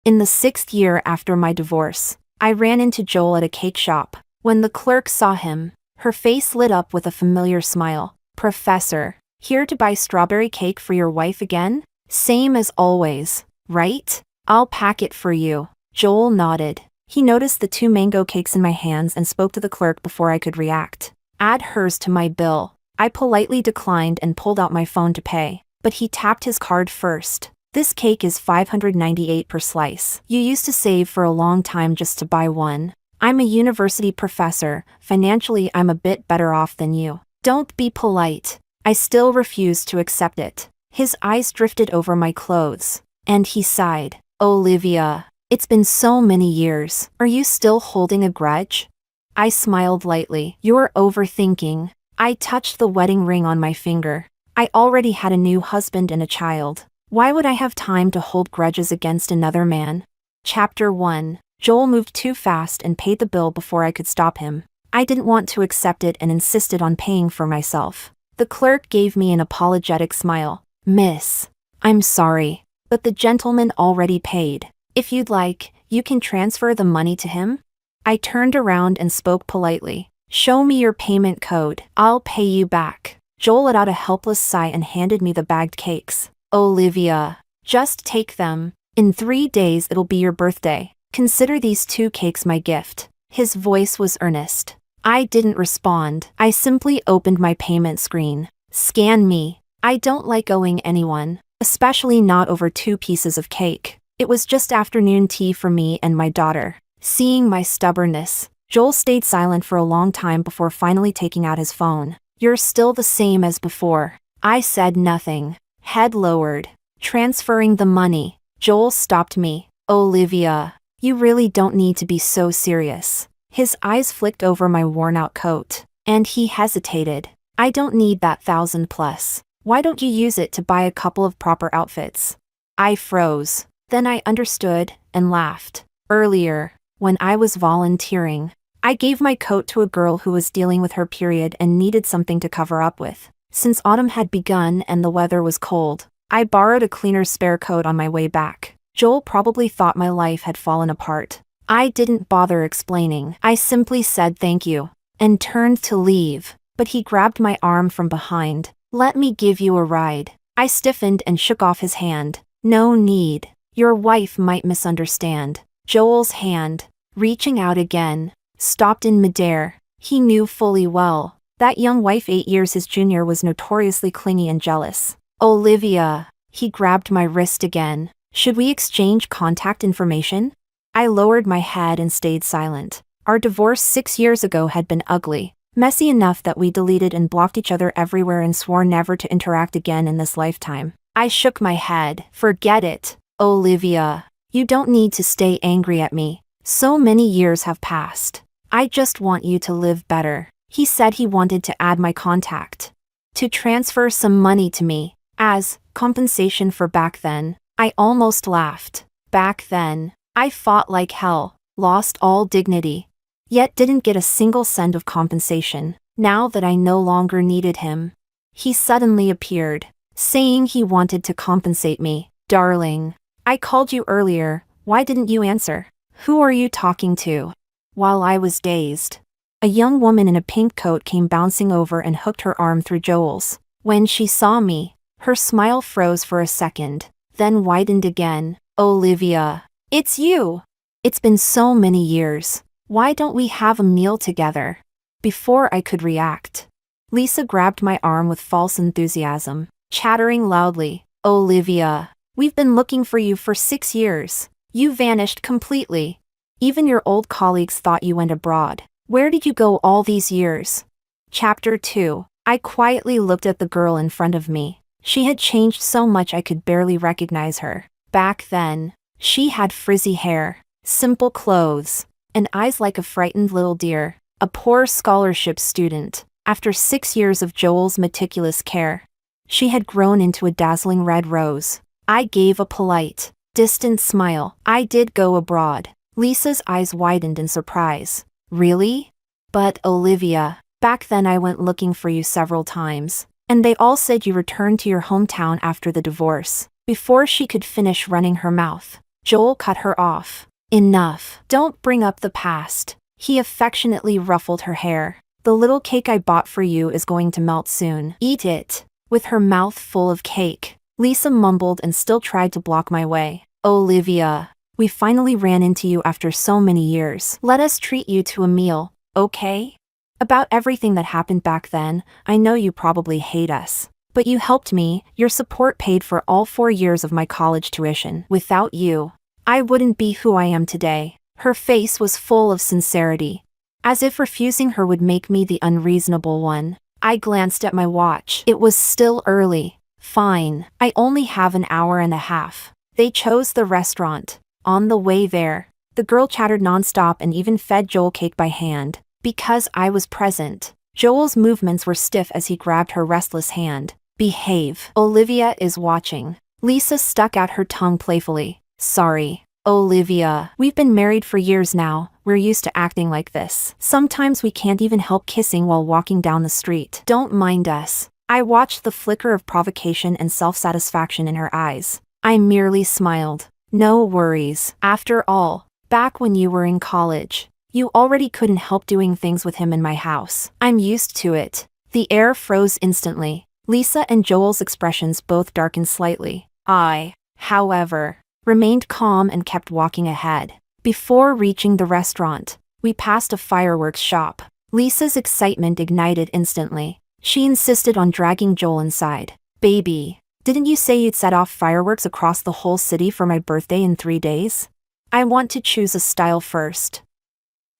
In the 6th year after my divorce, I ran into Joel at a cake shop. When the clerk saw him, her face lit up with a familiar smile. "Professor, here to buy strawberry cake for your wife again? Same as always, right? I'll pack it for you." Joel nodded. He noticed the 2 mango cakes in my hands and spoke to the clerk before I could react. "Add hers to my bill." I politely declined and pulled out my phone to pay, but he tapped his card first. "This cake is $598 per slice. You used to save for a long time just to buy one. I'm a university professor, financially I'm a bit better off than you. Don't be polite." I still refused to accept it. His eyes drifted over my clothes, and he sighed. "Olivia, it's been so many years. Are you still holding a grudge?" I smiled lightly. "You're overthinking." I touched the wedding ring on my finger. I already had a new husband and a child. Why would I have time to hold grudges against another man? Chapter 1. Joel moved too fast and paid the bill before I could stop him. I didn't want to accept it and insisted on paying for myself. The clerk gave me an apologetic smile. "Miss, I'm sorry, but the gentleman already paid. If you'd like, you can transfer the money to him." I turned around and spoke politely. "Show me your payment code. I'll pay you back." Joel let out a helpless sigh and handed me the bagged cakes. "Olivia, just take them. In 3 days it'll be your birthday. Consider these 2 cakes my gift." His voice was earnest. I didn't respond. I simply opened my payment screen. "Scan me." I don't like owing anyone, especially not over 2 pieces of cake. It was just afternoon tea for me and my daughter. Seeing my stubbornness, Joel stayed silent for a long time before finally taking out his phone. "You're still the same as before." I said nothing. Head lowered. "Transferring the money." Joel stopped me. "Olivia, you really don't need to be so serious." His eyes flicked over my worn-out coat, and he hesitated. "I don't need that 1,000 plus. Why don't you use it to buy a couple of proper outfits?" I froze. Then I understood and laughed. Earlier, when I was volunteering, I gave my coat to a girl who was dealing with her period and needed something to cover up with. Since autumn had begun and the weather was cold, I borrowed a cleaner spare coat on my way back. Joel probably thought my life had fallen apart. I didn't bother explaining. I simply said thank you, and turned to leave, but he grabbed my arm from behind. "Let me give you a ride." I stiffened and shook off his hand. "No need. Your wife might misunderstand." Joel's hand, reaching out again, stopped in midair. He knew fully well that young wife 8 years his junior was notoriously clingy and jealous. "Olivia." He grabbed my wrist again. "Should we exchange contact information?" I lowered my head and stayed silent. Our divorce 6 years ago had been ugly, messy enough that we deleted and blocked each other everywhere and swore never to interact again in this lifetime. I shook my head. "Forget it, Olivia. You don't need to stay angry at me. So many years have passed. I just want you to live better." He said he wanted to add my contact, to transfer some money to me, as compensation for back then. I almost laughed. Back then, I fought like hell, lost all dignity, yet didn't get a single cent of compensation. Now that I no longer needed him, he suddenly appeared, saying he wanted to compensate me. "Darling, I called you earlier, why didn't you answer? Who are you talking to?" While I was dazed, a young woman in a pink coat came bouncing over and hooked her arm through Joel's. When she saw me, her smile froze for a second, then widened again. "Olivia, it's you! It's been so many years. Why don't we have a meal together?" Before I could react, Lisa grabbed my arm with false enthusiasm, chattering loudly. "Olivia, we've been looking for you for 6 years. You vanished completely. Even your old colleagues thought you went abroad. Where did you go all these years?" Chapter 2. I quietly looked at the girl in front of me. She had changed so much I could barely recognize her. Back then, she had frizzy hair, simple clothes, and eyes like a frightened little deer. A poor scholarship student, after 6 years of Joel's meticulous care, she had grown into a dazzling red rose. I gave a polite, distant smile. "I did go abroad." Lisa's eyes widened in surprise. "Really? But Olivia, back then I went looking for you several times, and they all said you returned to your hometown after the divorce." Before she could finish running her mouth, Joel cut her off. Enough. Don't bring up the past. He affectionately ruffled her hair. The little cake I bought for you is going to melt soon. Eat it. With her mouth full of cake, Lisa mumbled and still tried to block my way. Olivia, we finally ran into you after so many years. Let us treat you to a meal, okay? About everything that happened back then, I know you probably hate us. But you helped me. Your support paid for all 4 years of my college tuition. Without you, I wouldn't be who I am today. Her face was full of sincerity, as if refusing her would make me the unreasonable one. I glanced at my watch. It was still early. Fine, I only have an hour and a half. They chose the restaurant. On the way there, the girl chattered nonstop and even fed Joel cake by hand. Because I was present, Joel's movements were stiff as he grabbed her restless hand. Behave. Olivia is watching. Lisa stuck out her tongue playfully. Sorry, Olivia. We've been married for years now. We're used to acting like this. Sometimes we can't even help kissing while walking down the street. Don't mind us. I watched the flicker of provocation and self-satisfaction in her eyes. I merely smiled. No worries. After all, back when you were in college, you already couldn't help doing things with him in my house. I'm used to it. The air froze instantly. Lisa and Joel's expressions both darkened slightly. I, however, remained calm and kept walking ahead. Before reaching the restaurant, we passed a fireworks shop. Lisa's excitement ignited instantly. She insisted on dragging Joel inside. Baby, didn't you say you'd set off fireworks across the whole city for my birthday in 3 days? I want to choose a style first.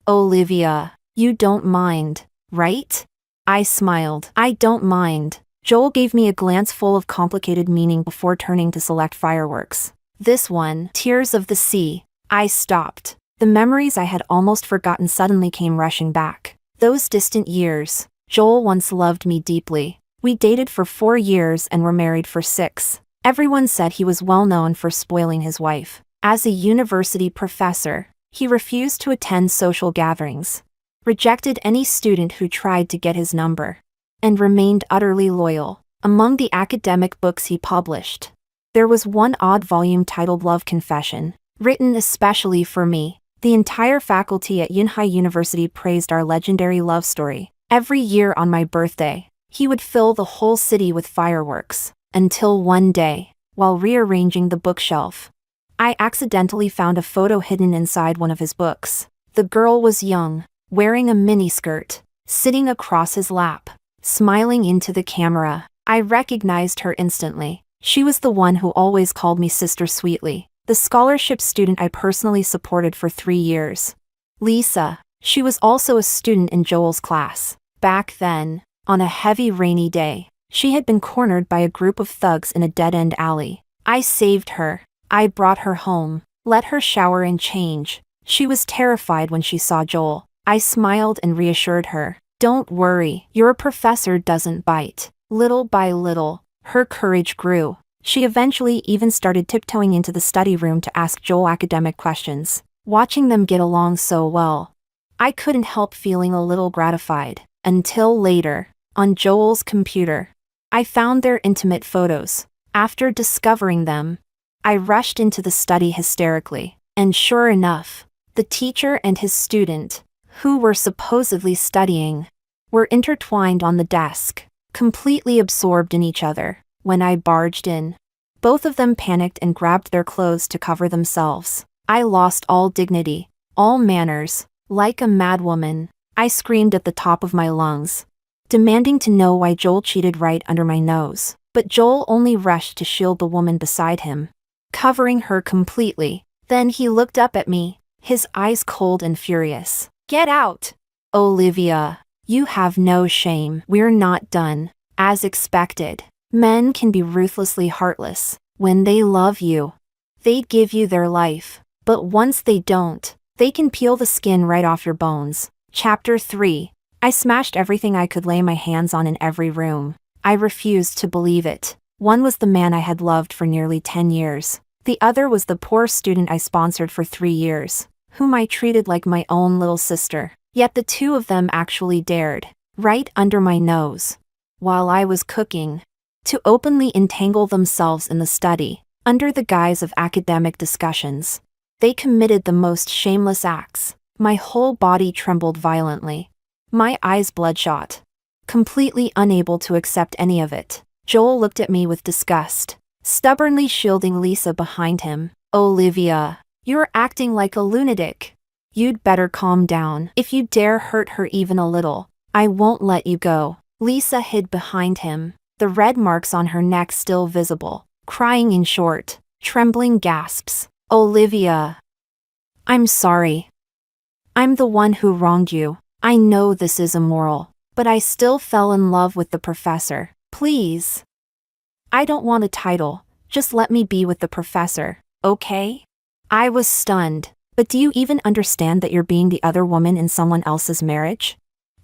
Olivia, you don't mind, right? I smiled. I don't mind. Joel gave me a glance full of complicated meaning before turning to select fireworks. This one, Tears of the Sea. I stopped. The memories I had almost forgotten suddenly came rushing back. Those distant years. Joel once loved me deeply. We dated for 4 years and were married for 6. Everyone said he was well known for spoiling his wife. As a university professor, he refused to attend social gatherings, rejected any student who tried to get his number, and remained utterly loyal. Among the academic books he published, there was one odd volume titled Love Confession, written especially for me. The entire faculty at Yunhai University praised our legendary love story. Every year on my birthday, he would fill the whole city with fireworks, until one day, while rearranging the bookshelf, I accidentally found a photo hidden inside one of his books. The girl was young, wearing a miniskirt, sitting across his lap, smiling into the camera. I recognized her instantly. She was the one who always called me Sister Sweetly, the scholarship student I personally supported for 3 years. Lisa. She was also a student in Joel's class. Back then, on a heavy rainy day, she had been cornered by a group of thugs in a dead-end alley. I saved her. I brought her home, let her shower and change. She was terrified when she saw Joel. I smiled and reassured her. Don't worry, your professor doesn't bite. Little by little, her courage grew. She eventually even started tiptoeing into the study room to ask Joel academic questions. Watching them get along so well, I couldn't help feeling a little gratified. Until later, on Joel's computer, I found their intimate photos. After discovering them, I rushed into the study hysterically, and sure enough, the teacher and his student, who were supposedly studying, were intertwined on the desk, completely absorbed in each other. When I barged in, both of them panicked and grabbed their clothes to cover themselves. I lost all dignity, all manners. Like a madwoman, I screamed at the top of my lungs, demanding to know why Joel cheated right under my nose. But Joel only rushed to shield the woman beside him, covering her completely. Then he looked up at me, his eyes cold and furious. Get out! Olivia, you have no shame. We're not done. As expected, men can be ruthlessly heartless. When they love you, they give you their life. But once they don't, they can peel the skin right off your bones. Chapter 3. I smashed everything I could lay my hands on in every room. I refused to believe it. One was the man I had loved for nearly 10 years. The other was the poor student I sponsored for 3 years, whom I treated like my own little sister. Yet the two of them actually dared, right under my nose, while I was cooking, to openly entangle themselves in the study. Under the guise of academic discussions, they committed the most shameless acts. My whole body trembled violently. My eyes bloodshot. Completely unable to accept any of it, Joel looked at me with disgust, stubbornly shielding Lisa behind him. Olivia, you're acting like a lunatic. You'd better calm down. If you dare hurt her even a little, I won't let you go. Lisa hid behind him, the red marks on her neck still visible, crying in short, trembling gasps. Olivia, I'm sorry. I'm the one who wronged you. I know this is immoral, but I still fell in love with the professor. Please. I don't want a title, just let me be with the professor, okay? I was stunned. But do you even understand that you're being the other woman in someone else's marriage?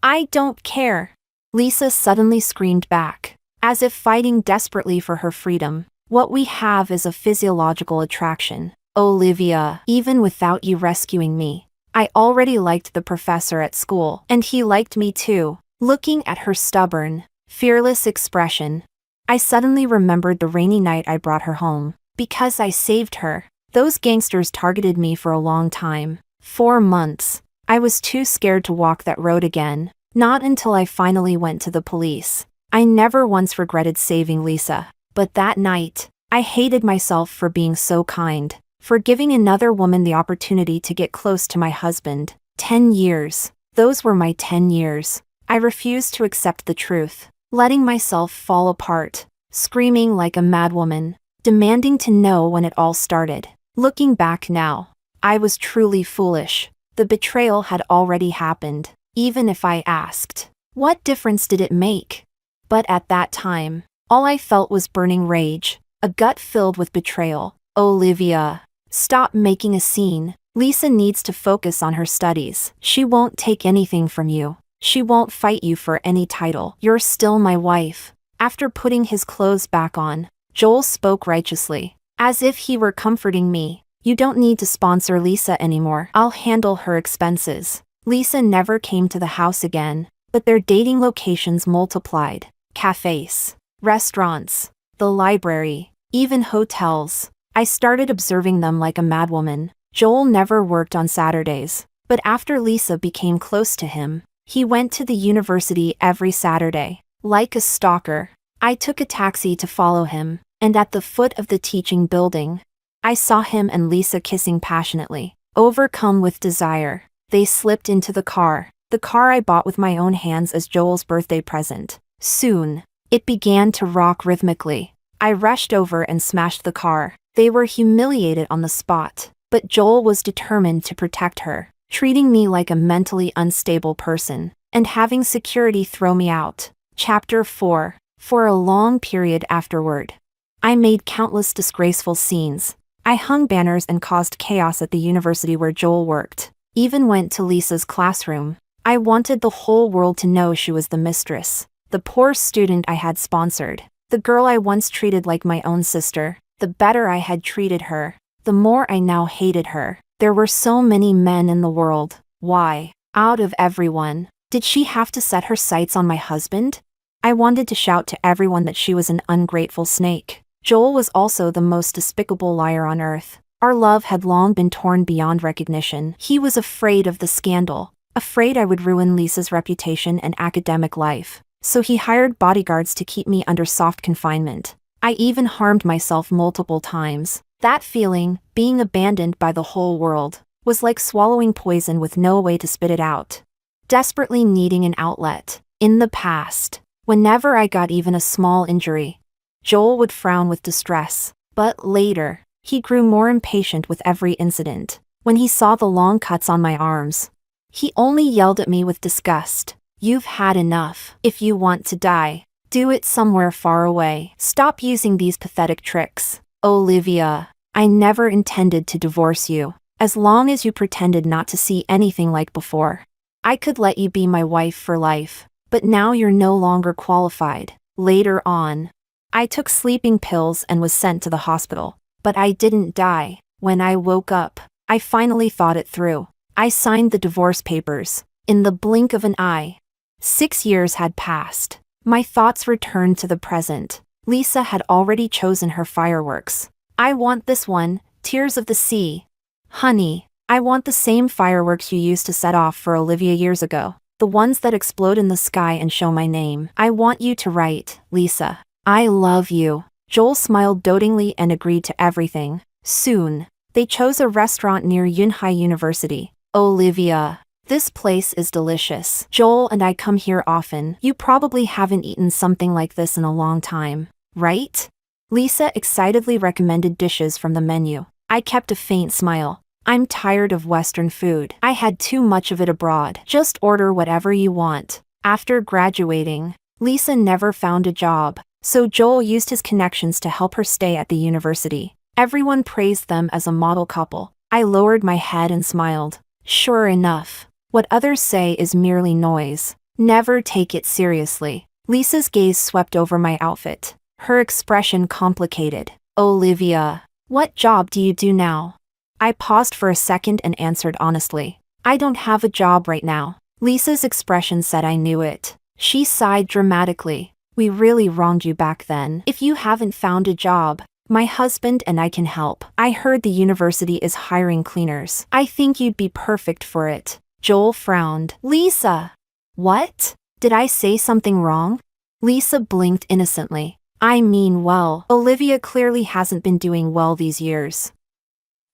I don't care. Lisa suddenly screamed back, as if fighting desperately for her freedom. What we have is a physiological attraction. Olivia, even without you rescuing me, I already liked the professor at school, and he liked me too. Looking at her stubborn, fearless expression, I suddenly remembered the rainy night I brought her home. Because I saved her, those gangsters targeted me for a long time. 4 months. I was too scared to walk that road again. Not until I finally went to the police. I never once regretted saving Lisa. But that night, I hated myself for being so kind, for giving another woman the opportunity to get close to my husband. 10 years. Those were my 10 years. I refused to accept the truth, letting myself fall apart, screaming like a madwoman, demanding to know when it all started. Looking back now, I was truly foolish. The betrayal had already happened. Even if I asked, what difference did it make? But at that time, all I felt was burning rage, a gut filled with betrayal. Olivia, stop making a scene. Lisa needs to focus on her studies. She won't take anything from you. She won't fight you for any title. You're still my wife. After putting his clothes back on, Joel spoke righteously, as if he were comforting me. You don't need to sponsor Lisa anymore. I'll handle her expenses. Lisa never came to the house again, but their dating locations multiplied. Cafes, restaurants, the library, even hotels. I started observing them like a madwoman. Joel never worked on Saturdays, but after Lisa became close to him, he went to the university every Saturday. Like a stalker, I took a taxi to follow him, and at the foot of the teaching building, I saw him and Lisa kissing passionately. Overcome with desire, they slipped into the car I bought with my own hands as Joel's birthday present. Soon, it began to rock rhythmically. I rushed over and smashed the car. They were humiliated on the spot, but Joel was determined to protect her, treating me like a mentally unstable person, and having security throw me out. Chapter 4. For a long period afterward, I made countless disgraceful scenes. I hung banners and caused chaos at the university where Joel worked. Even went to Lisa's classroom. I wanted the whole world to know she was the mistress, the poor student I had sponsored, the girl I once treated like my own sister. The better I had treated her, the more I now hated her. There were so many men in the world. Why, out of everyone, did she have to set her sights on my husband? I wanted to shout to everyone that she was an ungrateful snake. Joel was also the most despicable liar on earth. Our love had long been torn beyond recognition. He was afraid of the scandal, afraid I would ruin Lisa's reputation and academic life. So he hired bodyguards to keep me under soft confinement. I even harmed myself multiple times. That feeling, being abandoned by the whole world, was like swallowing poison with no way to spit it out. Desperately needing an outlet. In the past, whenever I got even a small injury, Joel would frown with distress. But later, he grew more impatient with every incident. When he saw the long cuts on my arms, he only yelled at me with disgust. You've had enough. If you want to die, do it somewhere far away. Stop using these pathetic tricks. Olivia, I never intended to divorce you. As long as you pretended not to see anything like before, I could let you be my wife for life. But now you're no longer qualified. Later on, I took sleeping pills and was sent to the hospital. But I didn't die. When I woke up, I finally thought it through. I signed the divorce papers. In the blink of an eye. 6 years had passed. My thoughts returned to the present. Lisa had already chosen her fireworks. I want this one, Tears of the Sea. Honey, I want the same fireworks you used to set off for Olivia years ago. The ones that explode in the sky and show my name. I want you to write, Lisa. I love you. Joel smiled dotingly and agreed to everything. Soon, they chose a restaurant near Yunhai University. Olivia. This place is delicious. Joel and I come here often. You probably haven't eaten something like this in a long time, right? Lisa excitedly recommended dishes from the menu. I kept a faint smile. I'm tired of Western food. I had too much of it abroad. Just order whatever you want. After graduating, Lisa never found a job, so Joel used his connections to help her stay at the university. Everyone praised them as a model couple. I lowered my head and smiled. Sure enough, what others say is merely noise. Never take it seriously. Lisa's gaze swept over my outfit. Her expression complicated. Olivia, what job do you do now? I paused for a second and answered honestly. I don't have a job right now. Lisa's expression said I knew it. She sighed dramatically. We really wronged you back then. If you haven't found a job, my husband and I can help. I heard the university is hiring cleaners. I think you'd be perfect for it. Joel frowned. Lisa! What? Did I say something wrong? Lisa blinked innocently. I mean well, Olivia clearly hasn't been doing well these years.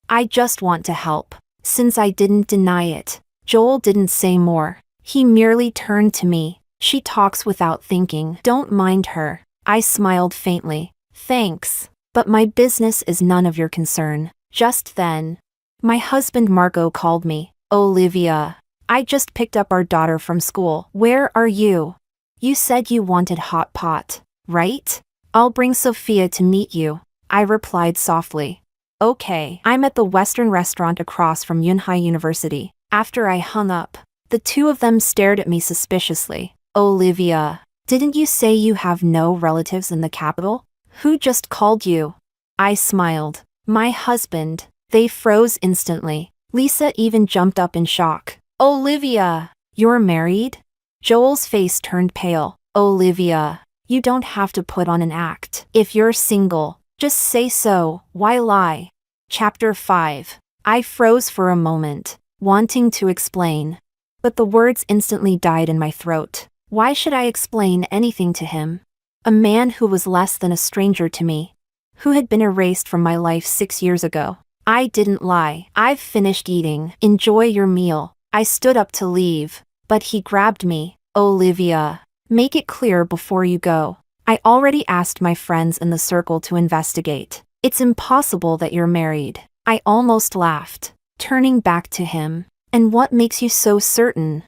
I just want to help. Since I didn't deny it. Joel didn't say more. He merely turned to me. She talks without thinking. Don't mind her. I smiled faintly. Thanks. But my business is none of your concern. Just then, my husband Marco called me. Olivia, I just picked up our daughter from school. Where are you? You said you wanted hot pot, right? I'll bring Sophia to meet you. I replied softly. Okay. I'm at the Western restaurant across from Yunhai University. After I hung up, the two of them stared at me suspiciously. Olivia, didn't you say you have no relatives in the capital? Who just called you? I smiled. My husband. They froze instantly. Lisa even jumped up in shock. Olivia, you're married? Joel's face turned pale. Olivia, you don't have to put on an act. If you're single, just say so. Why lie? Chapter 5. I froze for a moment, wanting to explain. But the words instantly died in my throat. Why should I explain anything to him? A man who was less than a stranger to me. Who had been erased from my life 6 years ago. I didn't lie. I've finished eating. Enjoy your meal. I stood up to leave, but he grabbed me. Olivia, make it clear before you go. I already asked my friends in the circle to investigate. It's impossible that you're married. I almost laughed, turning back to him. And what makes you so certain?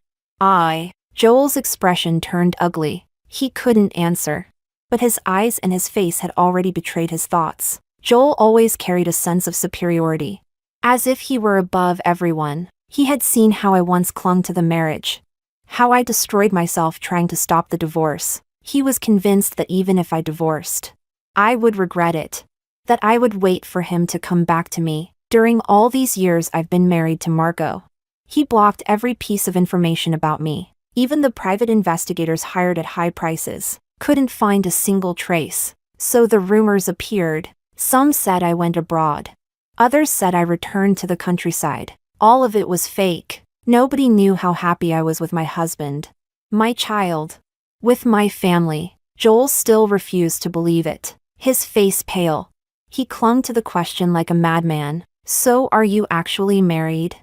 Joel's expression turned ugly. He couldn't answer. But his eyes and his face had already betrayed his thoughts. Joel always carried a sense of superiority. As if he were above everyone. He had seen how I once clung to the marriage. How I destroyed myself trying to stop the divorce. He was convinced that even if I divorced, I would regret it. That I would wait for him to come back to me. During all these years I've been married to Marco. He blocked every piece of information about me. Even the private investigators hired at high prices couldn't find a single trace. So the rumors appeared. Some said I went abroad. Others said I returned to the countryside. All of it was fake. Nobody knew how happy I was with my husband. My child. With my family. Joel still refused to believe it. His face pale. He clung to the question like a madman. So are you actually married?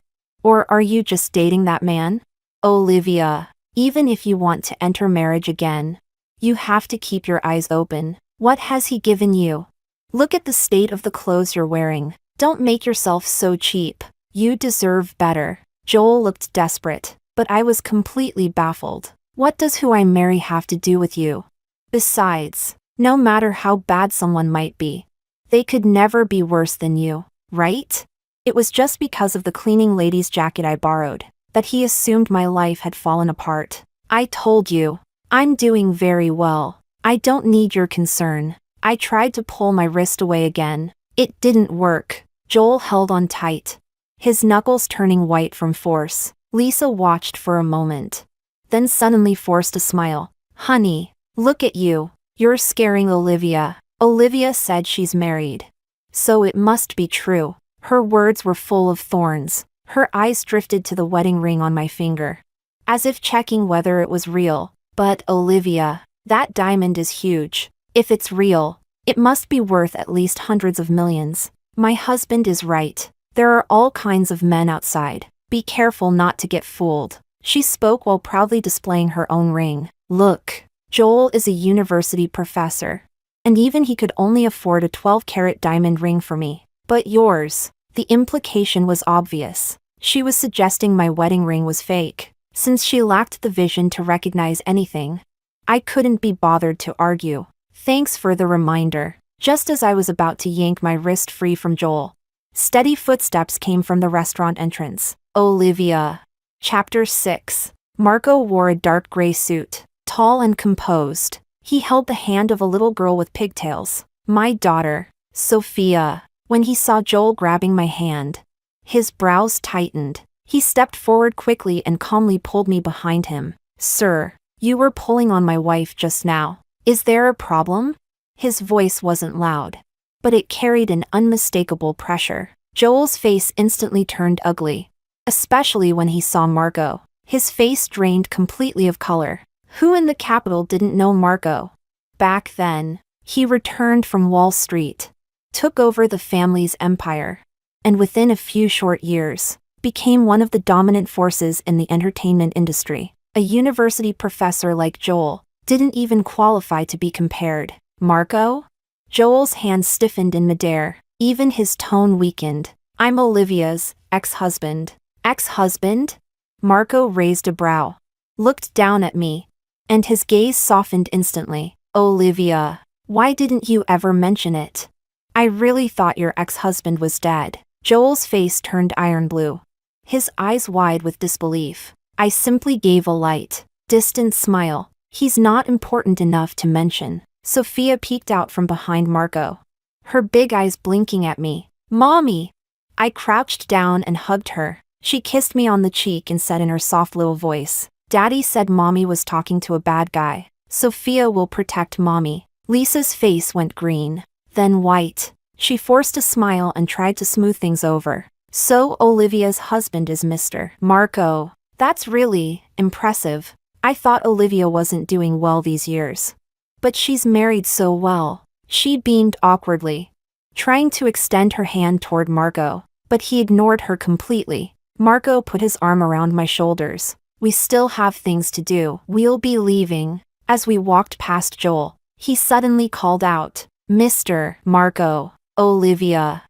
Or are you just dating that man? Olivia, even if you want to enter marriage again, you have to keep your eyes open. What has he given you? Look at the state of the clothes you're wearing. Don't make yourself so cheap. You deserve better. Joel looked desperate, but I was completely baffled. What does who I marry have to do with you? Besides, no matter how bad someone might be, they could never be worse than you, right? It was just because of the cleaning lady's jacket I borrowed that he assumed my life had fallen apart. I told you, I'm doing very well. I don't need your concern. I tried to pull my wrist away again. It didn't work. Joel held on tight, his knuckles turning white from force. Lisa watched for a moment, then suddenly forced a smile. Honey, look at you. You're scaring Olivia. Olivia said she's married. So it must be true. Her words were full of thorns. Her eyes drifted to the wedding ring on my finger, as if checking whether it was real. But Olivia, that diamond is huge. If it's real, it must be worth at least hundreds of millions. My husband is right. There are all kinds of men outside. Be careful not to get fooled. She spoke while proudly displaying her own ring. Look, Joel is a university professor, and even he could only afford a 12-carat diamond ring for me. But yours, the implication was obvious. She was suggesting my wedding ring was fake, since she lacked the vision to recognize anything. I couldn't be bothered to argue. Thanks for the reminder. Just as I was about to yank my wrist free from Joel, steady footsteps came from the restaurant entrance. Olivia. Chapter 6. Marco wore a dark gray suit, tall and composed. He held the hand of a little girl with pigtails. My daughter, Sophia. When he saw Joel grabbing my hand, his brows tightened. He stepped forward quickly and calmly pulled me behind him. Sir, you were pulling on my wife just now. Is there a problem? His voice wasn't loud, but it carried an unmistakable pressure. Joel's face instantly turned ugly, especially when he saw Marco. His face drained completely of color. Who in the capital didn't know Marco? Back then, he returned from Wall Street, took over the family's empire, and within a few short years, became one of the dominant forces in the entertainment industry. A university professor like Joel didn't even qualify to be compared. Marco? Joel's hand stiffened in midair. Even his tone weakened. I'm Olivia's ex-husband. Ex-husband? Marco raised a brow, looked down at me, and his gaze softened instantly. Olivia, why didn't you ever mention it? I really thought your ex-husband was dead. Joel's face turned iron blue, his eyes wide with disbelief. I simply gave a light, distant smile. He's not important enough to mention. Sophia peeked out from behind Marco, her big eyes blinking at me. Mommy! I crouched down and hugged her. She kissed me on the cheek and said in her soft little voice, Daddy said Mommy was talking to a bad guy. Sophia will protect Mommy. Lisa's face went green, then white. She forced a smile and tried to smooth things over. So Olivia's husband is Mr. Marco. That's really impressive. I thought Olivia wasn't doing well these years. But she's married so well. She beamed awkwardly, trying to extend her hand toward Marco, but he ignored her completely. Marco put his arm around my shoulders. We still have things to do. We'll be leaving. As we walked past Joel, he suddenly called out, Mr. Marco. Olivia.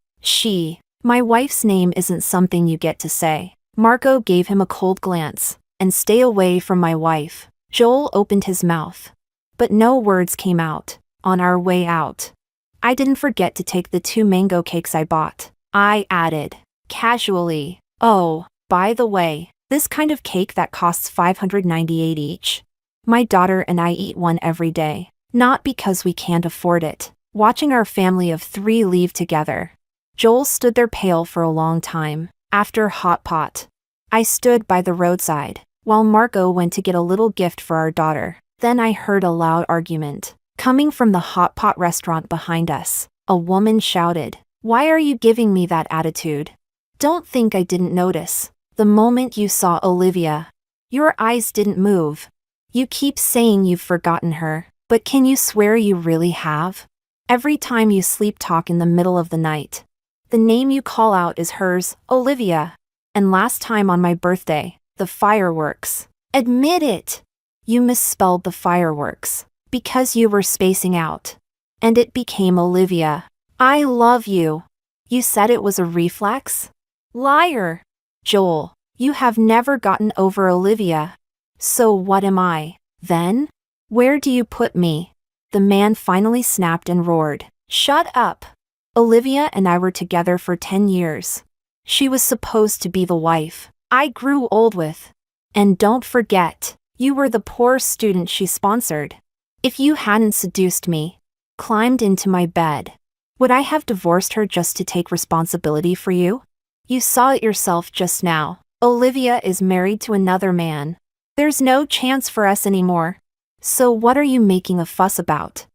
My wife's name isn't something you get to say. Marco gave him a cold glance. And stay away from my wife. Joel opened his mouth, but no words came out. On our way out, I didn't forget to take the 2 mango cakes I bought. I added, casually, oh, by the way, this kind of cake that costs $5.98 each. My daughter and I eat one every day, not because we can't afford it. Watching our family of 3 leave together. Joel stood there pale for a long time. After hot pot, I stood by the roadside, while Marco went to get a little gift for our daughter. Then I heard a loud argument, coming from the hot pot restaurant behind us. A woman shouted, Why are you giving me that attitude? Don't think I didn't notice. The moment you saw Olivia, your eyes didn't move. You keep saying you've forgotten her, but can you swear you really have? Every time you sleep talk in the middle of the night, the name you call out is hers, Olivia. And last time on my birthday, the fireworks. Admit it! You misspelled the fireworks, because you were spacing out. And it became Olivia. I love you. You said it was a reflex? Liar! Joel, you have never gotten over Olivia. So what am I, then? Where do you put me? The man finally snapped and roared. Shut up! Olivia and I were together for 10 years. She was supposed to be the wife I grew old with. And don't forget, you were the poor student she sponsored. If you hadn't seduced me, climbed into my bed, would I have divorced her just to take responsibility for you? You saw it yourself just now. Olivia is married to another man. There's no chance for us anymore. So what are you making a fuss about?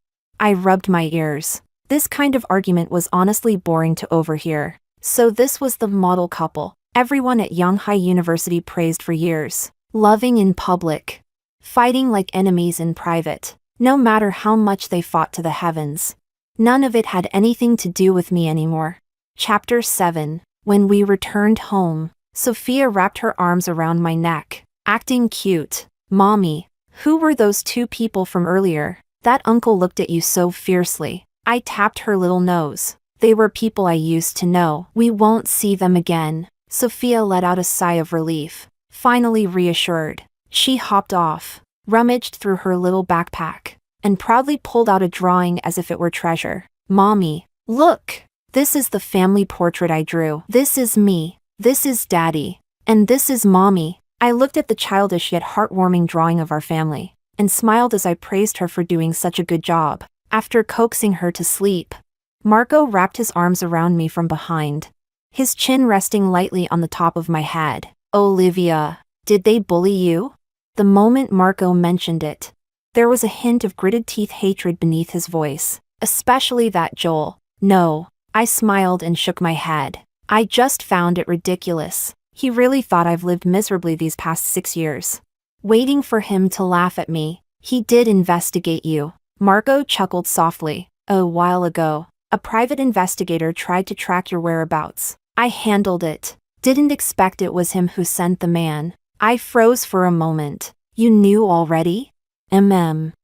I rubbed my ears. This kind of argument was honestly boring to overhear. So this was the model couple everyone at Yonghai University praised for years. Loving in public, fighting like enemies in private, no matter how much they fought to the heavens. None of it had anything to do with me anymore. Chapter 7. When we returned home, Sophia wrapped her arms around my neck, acting cute. Mommy, who were those two people from earlier? That uncle looked at you so fiercely. I tapped her little nose. They were people I used to know. We won't see them again. Sophia let out a sigh of relief. Finally reassured, she hopped off, rummaged through her little backpack, and proudly pulled out a drawing as if it were treasure. Mommy, look! This is the family portrait I drew. This is me. This is Daddy. And this is Mommy. I looked at the childish yet heartwarming drawing of our family, and smiled as I praised her for doing such a good job. After coaxing her to sleep, Marco wrapped his arms around me from behind, his chin resting lightly on the top of my head. Olivia, did they bully you? The moment Marco mentioned it, there was a hint of gritted teeth hatred beneath his voice, especially that Joel. No, I smiled and shook my head. I just found it ridiculous. He really thought I've lived miserably these past 6 years. Waiting for him to laugh at me. He did investigate you. Marco chuckled softly. A while ago, a private investigator tried to track your whereabouts. I handled it. Didn't expect it was him who sent the man. I froze for a moment. You knew already?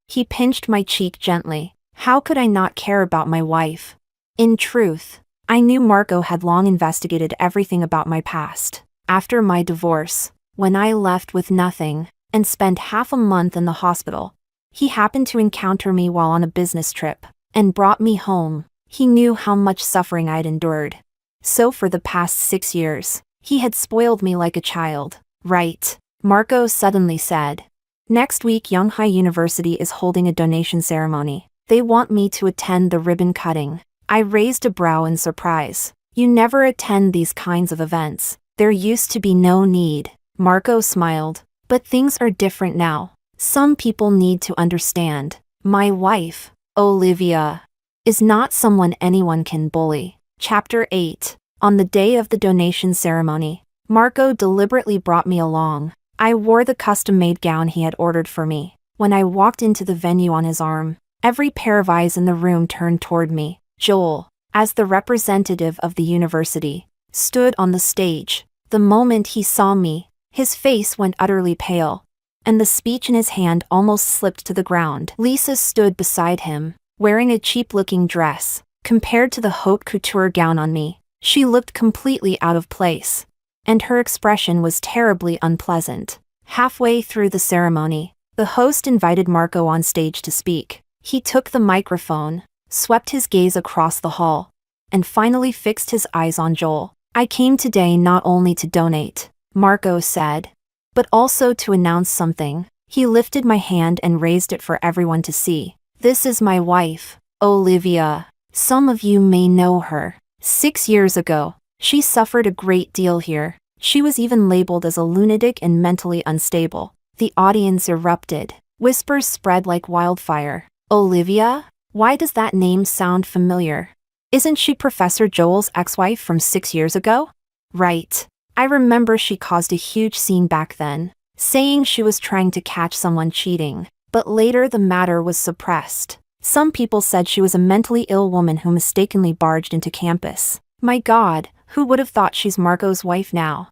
He pinched my cheek gently. How could I not care about my wife? In truth, I knew Marco had long investigated everything about my past. After my divorce, when I left with nothing, and spent half a month in the hospital, he happened to encounter me while on a business trip, and brought me home. He knew how much suffering I'd endured. So for the past 6 years, he had spoiled me like a child. Right, Marco suddenly said. Next week Yonghai University is holding a donation ceremony. They want me to attend the ribbon cutting. I raised a brow in surprise. You never attend these kinds of events. There used to be no need. Marco smiled. But things are different now. Some people need to understand. My wife, Olivia, is not someone anyone can bully. Chapter 8. On the day of the donation ceremony, Marco deliberately brought me along. I wore the custom-made gown he had ordered for me. When I walked into the venue on his arm, every pair of eyes in the room turned toward me. Joel, as the representative of the university, stood on the stage. The moment he saw me, his face went utterly pale, and the speech in his hand almost slipped to the ground. Lisa stood beside him, wearing a cheap-looking dress. Compared to the haute couture gown on me, she looked completely out of place, and her expression was terribly unpleasant. Halfway through the ceremony, the host invited Marco on stage to speak. He took the microphone, swept his gaze across the hall, and finally fixed his eyes on Joel. I came today not only to donate, Marco said, but also to announce something. He lifted my hand and raised it for everyone to see. This is my wife, Olivia. Some of you may know her. 6 years ago, she suffered a great deal here. She was even labeled as a lunatic and mentally unstable. The audience erupted. Whispers spread like wildfire. Olivia? Why does that name sound familiar? Isn't she Professor Joel's ex-wife from 6 years ago? Right. I remember she caused a huge scene back then, saying she was trying to catch someone cheating, but later the matter was suppressed. Some people said she was a mentally ill woman who mistakenly barged into campus. My God, who would have thought she's Marco's wife now?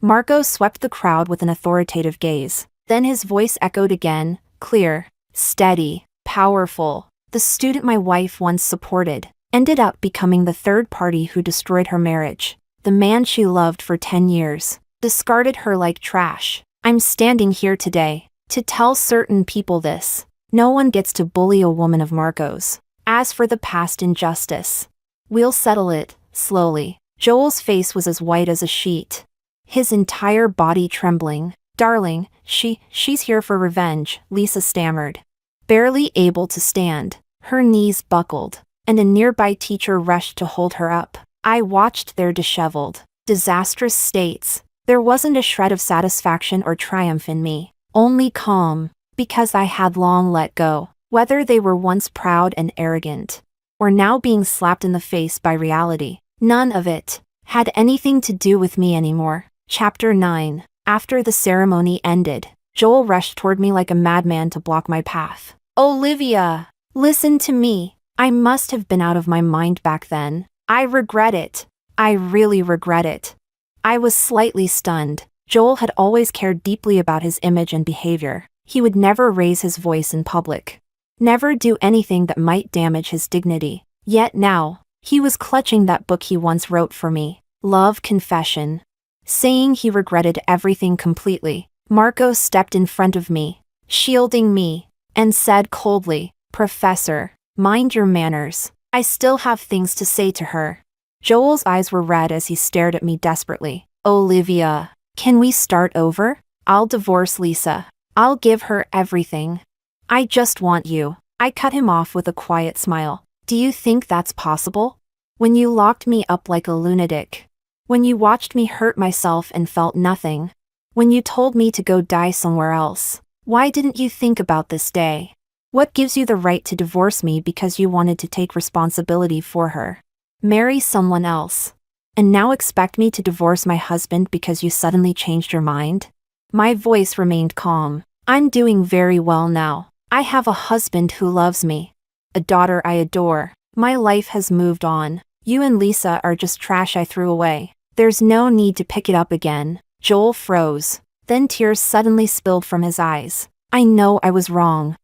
Marco swept the crowd with an authoritative gaze. Then his voice echoed again, clear, steady, powerful. The student my wife once supported ended up becoming the third party who destroyed her marriage. The man she loved for 10 years discarded her like trash. I'm standing here today to tell certain people this. No one gets to bully a woman of Marco's. As for the past injustice, we'll settle it, slowly. Joel's face was as white as a sheet, his entire body trembling. Darling, she's here for revenge, Lisa stammered. Barely able to stand, her knees buckled, and a nearby teacher rushed to hold her up. I watched their disheveled, disastrous states. There wasn't a shred of satisfaction or triumph in me, only calm, because I had long let go. Whether they were once proud and arrogant, or now being slapped in the face by reality. None of it had anything to do with me anymore. Chapter 9. After the ceremony ended, Joel rushed toward me like a madman to block my path. Olivia! Listen to me. I must have been out of my mind back then. I regret it. I really regret it. I was slightly stunned. Joel had always cared deeply about his image and behavior. He would never raise his voice in public. Never do anything that might damage his dignity. Yet now, he was clutching that book he once wrote for me, Love Confession. Saying he regretted everything completely. Marco stepped in front of me, shielding me, and said coldly, Professor, mind your manners. I still have things to say to her. Joel's eyes were red as he stared at me desperately. Olivia, can we start over? I'll divorce Lisa. I'll give her everything. I just want you. I cut him off with a quiet smile. Do you think that's possible? When you locked me up like a lunatic. When you watched me hurt myself and felt nothing. When you told me to go die somewhere else. Why didn't you think about this day? What gives you the right to divorce me because you wanted to take responsibility for her? Marry someone else. And now expect me to divorce my husband because you suddenly changed your mind? My voice remained calm. I'm doing very well now. I have a husband who loves me. A daughter I adore. My life has moved on. You and Lisa are just trash I threw away. There's no need to pick it up again. Joel froze. Then tears suddenly spilled from his eyes. I know I was wrong.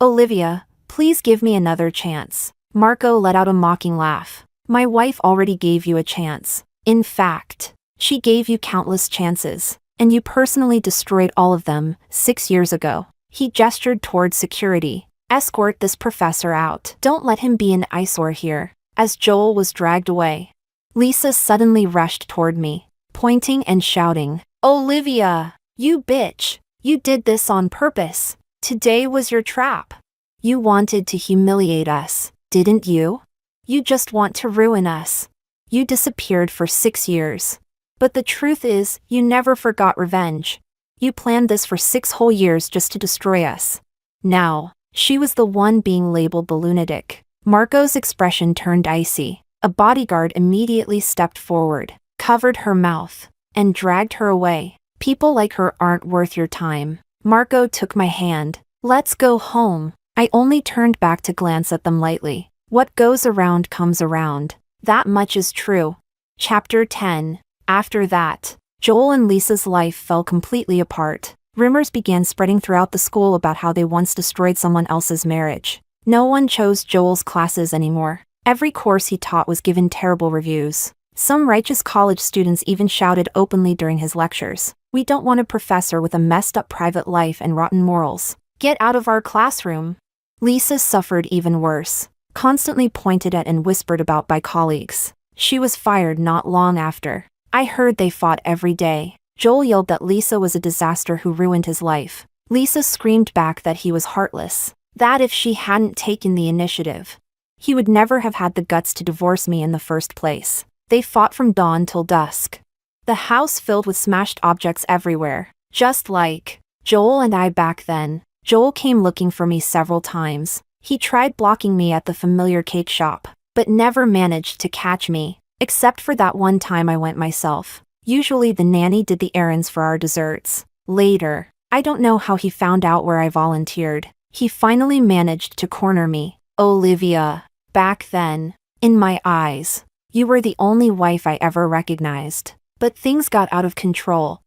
Olivia, please give me another chance. Marco let out a mocking laugh. My wife already gave you a chance. In fact, she gave you countless chances, and you personally destroyed all of them 6 years ago. He gestured towards security. Escort this professor out. Don't let him be an eyesore here. As Joel was dragged away, Lisa suddenly rushed toward me, pointing and shouting, Olivia, you bitch! You did this on purpose. Today was your trap. You wanted to humiliate us, didn't you? You just want to ruin us. You disappeared for 6 years. But the truth is, you never forgot revenge. You planned this for 6 whole years just to destroy us. Now, she was the one being labeled the lunatic. Marco's expression turned icy. A bodyguard immediately stepped forward, covered her mouth, and dragged her away. People like her aren't worth your time. Marco took my hand. Let's go home. I only turned back to glance at them lightly. What goes around comes around. That much is true. Chapter 10. After that, Joel and Lisa's life fell completely apart. Rumors began spreading throughout the school about how they once destroyed someone else's marriage. No one chose Joel's classes anymore. Every course he taught was given terrible reviews. Some righteous college students even shouted openly during his lectures, "We don't want a professor with a messed up private life and rotten morals. Get out of our classroom." Lisa suffered even worse, constantly pointed at and whispered about by colleagues. She was fired not long after. I heard they fought every day. Joel yelled that Lisa was a disaster who ruined his life. Lisa screamed back that he was heartless, that if she hadn't taken the initiative, he would never have had the guts to divorce me in the first place. They fought from dawn till dusk. The house filled with smashed objects everywhere, just like Joel and I back then. Joel came looking for me several times. He tried blocking me at the familiar cake shop, but never managed to catch me, except for that one time I went myself. Usually the nanny did the errands for our desserts. Later, I don't know how he found out where I volunteered. He finally managed to corner me. Olivia, back then, in my eyes, you were the only wife I ever recognized. But things got out of control.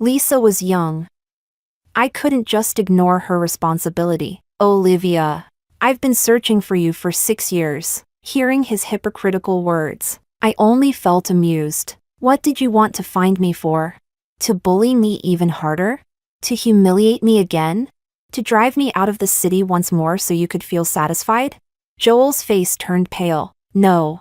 Lisa was young. I couldn't just ignore her responsibility. Olivia, I've been searching for you for 6 years. Hearing his hypocritical words, I only felt amused. What did you want to find me for? To bully me even harder? To humiliate me again? To drive me out of the city once more so you could feel satisfied? Joel's face turned pale. No,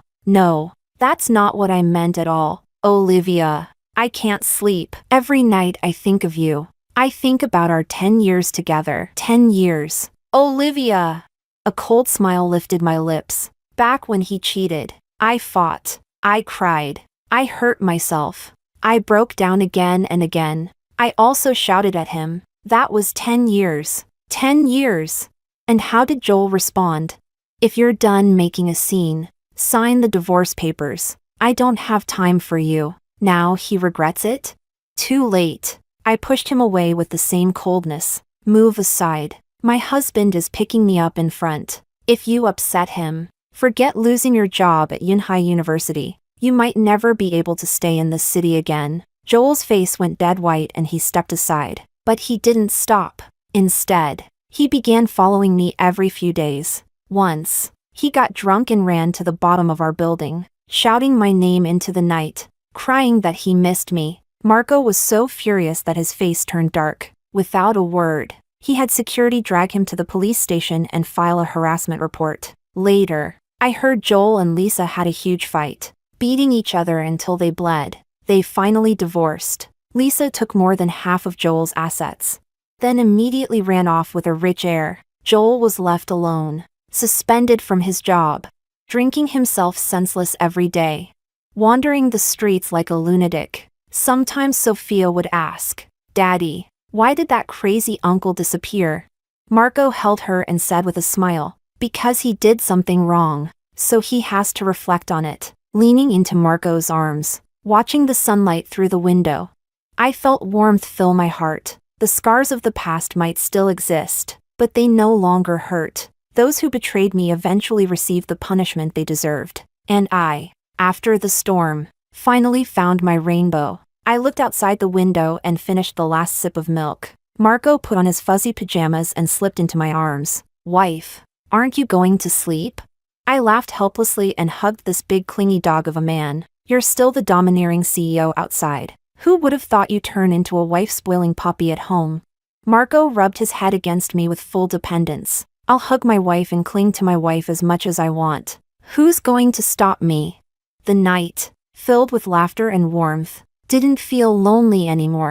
that's not what I meant at all. Olivia, I can't sleep. Every night I think of you. I think about our 10 years together. 10 years. Olivia! A cold smile lifted my lips. Back when he cheated, I fought. I cried. I hurt myself. I broke down again and again. I also shouted at him. That was 10 years. 10 years. And how did Joel respond? If you're done making a scene, sign the divorce papers. I don't have time for you. Now he regrets it? Too late. I pushed him away with the same coldness. Move aside. My husband is picking me up in front. If you upset him, forget losing your job at Yunhai University. You might never be able to stay in this city again. Joel's face went dead white and he stepped aside. But he didn't stop. Instead, he began following me every few days. Once, he got drunk and ran to the bottom of our building, shouting my name into the night, crying that he missed me. Marco was so furious that his face turned dark. Without a word, he had security drag him to the police station and file a harassment report. Later, I heard Joel and Lisa had a huge fight, beating each other until they bled. They finally divorced. Lisa took more than half of Joel's assets, then immediately ran off with a rich heir. Joel was left alone, suspended from his job, drinking himself senseless every day, wandering the streets like a lunatic. Sometimes Sophia would ask, "Daddy, why did that crazy uncle disappear?" Marco held her and said with a smile, "Because he did something wrong, so he has to reflect on it." Leaning into Marco's arms, watching the sunlight through the window, I felt warmth fill my heart. The scars of the past might still exist, but they no longer hurt. Those who betrayed me eventually received the punishment they deserved. And I, after the storm, finally found my rainbow. I looked outside the window and finished the last sip of milk. Marco put on his fuzzy pajamas and slipped into my arms. "Wife, aren't you going to sleep?" I laughed helplessly and hugged this big clingy dog of a man. "You're still the domineering CEO outside. Who would have thought you turn into a wife-spoiling puppy at home?" Marco rubbed his head against me with full dependence. "I'll hug my wife and cling to my wife as much as I want. Who's going to stop me?" The night, filled with laughter and warmth, didn't feel lonely anymore.